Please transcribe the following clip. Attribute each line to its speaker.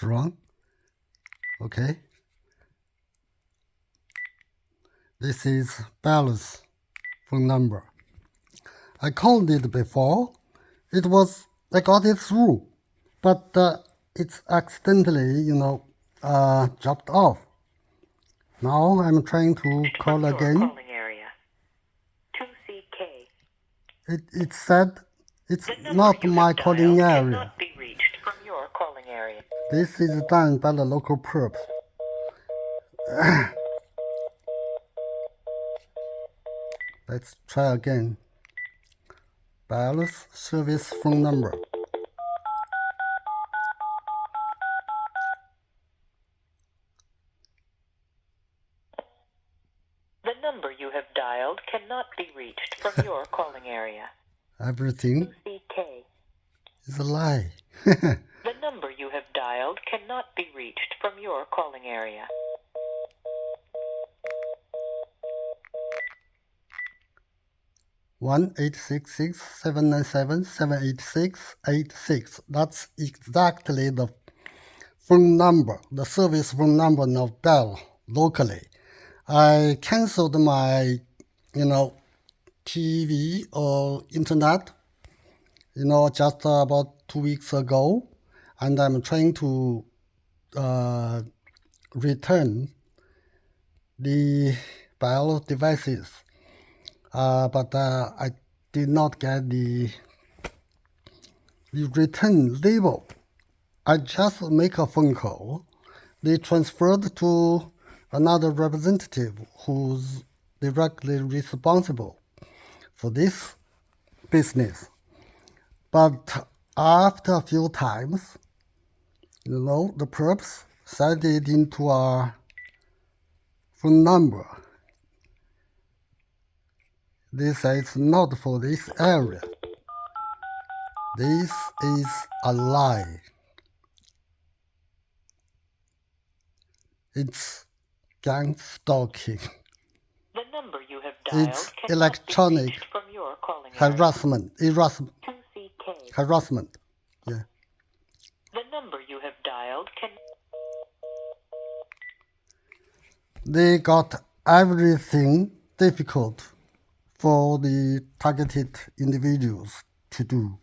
Speaker 1: It's wrong. Okay. This is Bella's phone number. I called it before. I got it through, but it's accidentally, dropped off. Now I'm trying to call again.
Speaker 2: Calling area. 2CK.
Speaker 1: It said it's not my calling area.
Speaker 2: Cannot be reached from your calling area.
Speaker 1: This is done by the local perps. Let's try again. Bella's service phone number.
Speaker 2: The number you have dialed cannot be reached from your calling area.
Speaker 1: Everything
Speaker 2: 2CK.
Speaker 1: is a lie.
Speaker 2: The number you have dialed cannot be reached from your calling area.
Speaker 1: One 866-797-786-86. That's exactly the phone number, the service phone number of Bell locally. I canceled my, TV or internet, just about 2 weeks ago, and I'm trying to return the Bell devices. But I did not get the return label. I just make a phone call. They transferred to another representative who's directly responsible for this business. But after a few times, the perps set it into our phone number. They say it's not for this area. This is a lie. It's gang stalking.
Speaker 2: The number you have dialed
Speaker 1: It's
Speaker 2: cannot
Speaker 1: electronic
Speaker 2: be reached from your calling
Speaker 1: harassment.
Speaker 2: 2CK.
Speaker 1: Harassment. Yeah.
Speaker 2: The number you have dialed can...
Speaker 1: They got everything difficult for the targeted individuals to do.